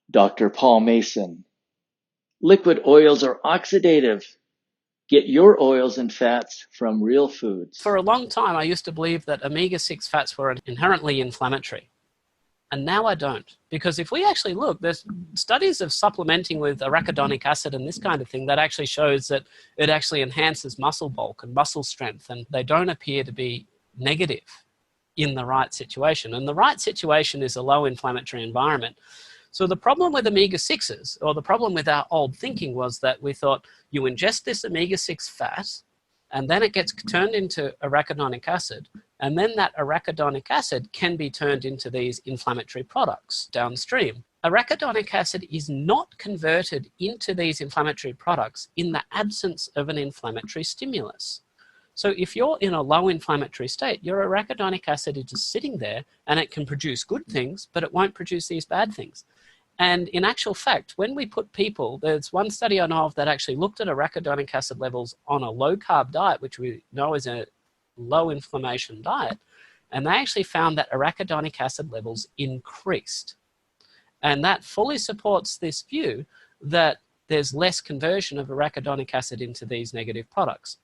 Dr. Paul Mason. Liquid oils are oxidative. Get your oils and fats from real foods. For a long time, I used to believe that omega-6 fats were inherently inflammatory. And now I don't. Because if we actually look, there's studies of supplementing with arachidonic acid and this kind of thing that actually shows that it actually enhances muscle bulk and muscle strength, and they don't appear to be negative in the right situation. And the right situation is a low inflammatory environment. So the problem with omega-6s, or the problem with our old thinking, was that we thought you ingest this omega-6 fat, and then it gets turned into arachidonic acid, and then that arachidonic acid can be turned into these inflammatory products downstream. Arachidonic acid is not converted into these inflammatory products in the absence of an inflammatory stimulus. So if you're in a low inflammatory state, your arachidonic acid is just sitting there, and it can produce good things, but it won't produce these bad things. And in actual fact, when we put people, there's one study I know of that actually looked at arachidonic acid levels on a low-carb diet, which we know is a low-inflammation diet, and they actually found that arachidonic acid levels increased. And that fully supports this view that there's less conversion of arachidonic acid into these negative products.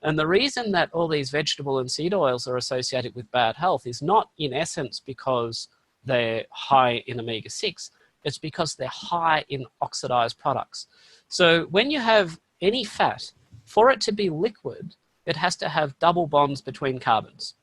And the reason that all these vegetable and seed oils are associated with bad health is not, in essence, because they're high in omega-6, it's because they're high in oxidized products. So when you have any fat, for it to be liquid, it has to have double bonds between carbons.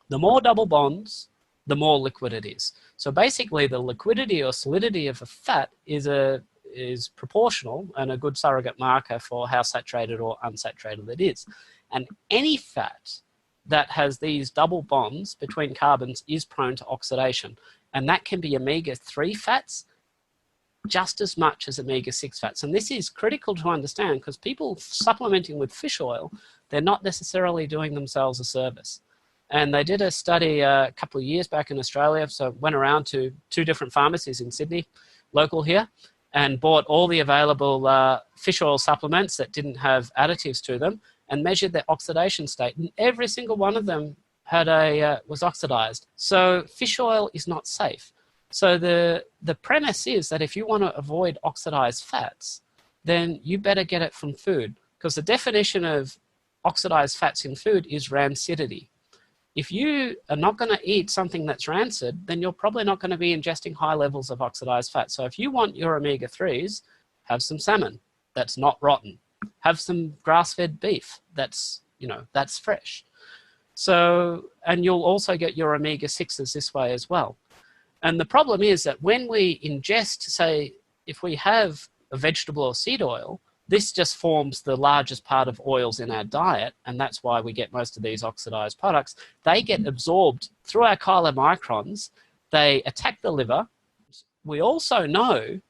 The more double bonds, the more liquid it is. So basically, the liquidity or solidity of a fat is proportional and a good surrogate marker for how saturated or unsaturated it is. And any fat that has these double bonds between carbons is prone to oxidation. And that can be omega-3 fats just as much as omega-6 fats. And this is critical to understand because people supplementing with fish oil, they're not necessarily doing themselves a service. And they did a study a couple of years back in Australia, so went around to 2 different pharmacies in Sydney, local here, and bought all the available fish oil supplements that didn't have additives to them and measured their oxidation state. And every single one of them had was oxidized. So fish oil is not safe. So the premise is that if you want to avoid oxidized fats, then you better get it from food, because the definition of oxidized fats in food is rancidity. If you are not going to eat something that's rancid, then you're probably not going to be ingesting high levels of oxidized fat. So if you want your omega-3s, have some salmon that's not rotten. Have some grass-fed beef that's fresh. So, and you'll also get your omega-6s this way as well. And the problem is that when we ingest, say, if we have a vegetable or seed oil, this just forms the largest part of oils in our diet, and that's why we get most of these oxidized products. They get absorbed through our chylomicrons. They attack the liver. We also know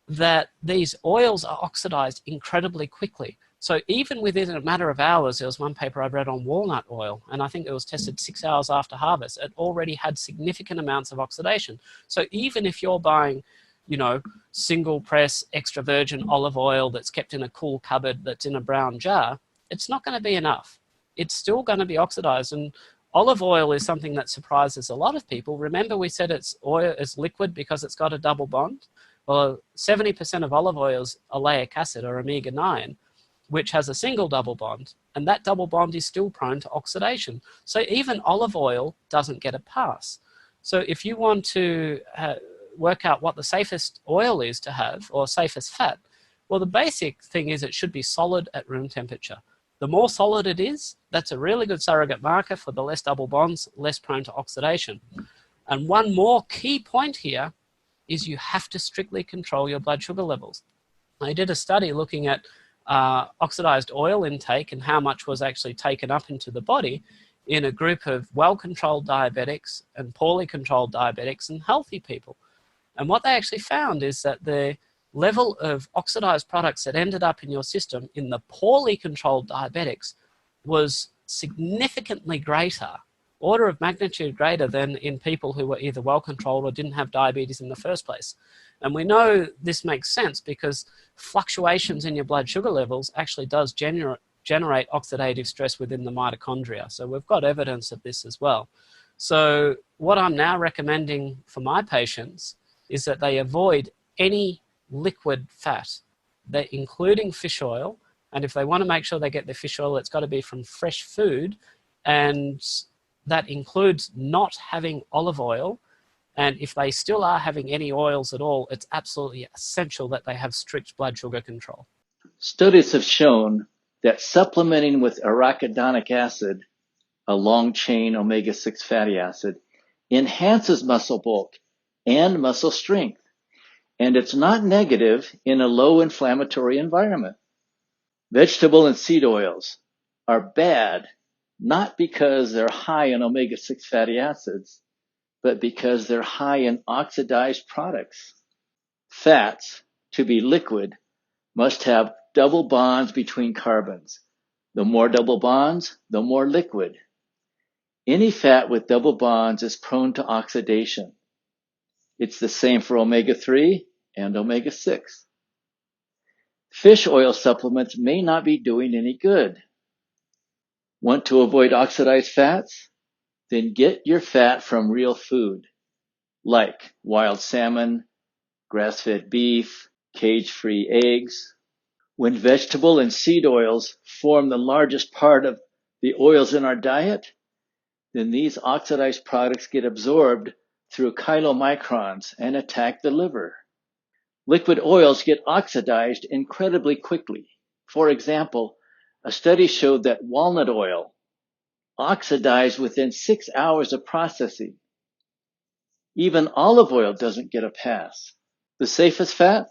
that these oils are oxidized incredibly quickly. So even within a matter of hours, there was one paper I read on walnut oil, and I think it was tested 6 hours after harvest. It already had significant amounts of oxidation. So even if you're buying, single press extra virgin olive oil that's kept in a cool cupboard that's in a brown jar, it's not going to be enough. It's still going to be oxidized. And olive oil is something that surprises a lot of people. Remember, we said it's liquid because it's got a double bond? Well, 70% of olive oil is oleic acid or omega-9, which has a single double bond, and that double bond is still prone to oxidation. So even olive oil doesn't get a pass. So if you want to work out what the safest oil is to have, or safest fat, well, the basic thing is it should be solid at room temperature. The more solid it is, that's a really good surrogate marker for the less double bonds, less prone to oxidation. And one more key point here is you have to strictly control your blood sugar levels. I did a study looking at oxidized oil intake and how much was actually taken up into the body in a group of well-controlled diabetics and poorly controlled diabetics and healthy people. And what they actually found is that the level of oxidized products that ended up in your system in the poorly controlled diabetics was significantly greater, order of magnitude greater than in people who were either well-controlled or didn't have diabetes in the first place. And we know this makes sense because fluctuations in your blood sugar levels actually does generate oxidative stress within the mitochondria. So we've got evidence of this as well. So what I'm now recommending for my patients is that they avoid any liquid fat, including fish oil. And if they want to make sure they get their fish oil, it's got to be from fresh food. And that includes not having olive oil. And if they still are having any oils at all, it's absolutely essential that they have strict blood sugar control. Studies have shown that supplementing with arachidonic acid, a long-chain omega-6 fatty acid, enhances muscle bulk and muscle strength. And it's not negative in a low inflammatory environment. Vegetable and seed oils are bad, not because they're high in omega-6 fatty acids, but because they're high in oxidized products. Fats, to be liquid, must have double bonds between carbons. The more double bonds, the more liquid. Any fat with double bonds is prone to oxidation. It's the same for omega-3 and omega-6. Fish oil supplements may not be doing any good. Want to avoid oxidized fats? Then get your fat from real food, like wild salmon, grass-fed beef, cage-free eggs. When vegetable and seed oils form the largest part of the oils in our diet, then these oxidized products get absorbed through chylomicrons and attack the liver. Liquid oils get oxidized incredibly quickly. For example, a study showed that walnut oil oxidized within 6 hours of processing. Even olive oil doesn't get a pass. The safest fat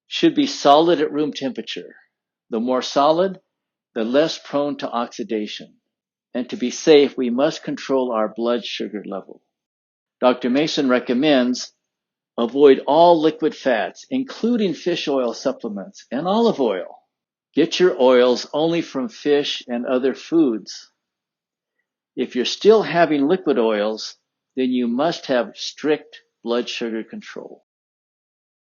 should be solid at room temperature. The more solid, the less prone to oxidation. And to be safe, we must control our blood sugar level. Dr. Mason recommends avoid all liquid fats, including fish oil supplements and olive oil. Get your oils only from fish and other foods. If you're still having liquid oils, then you must have strict blood sugar control.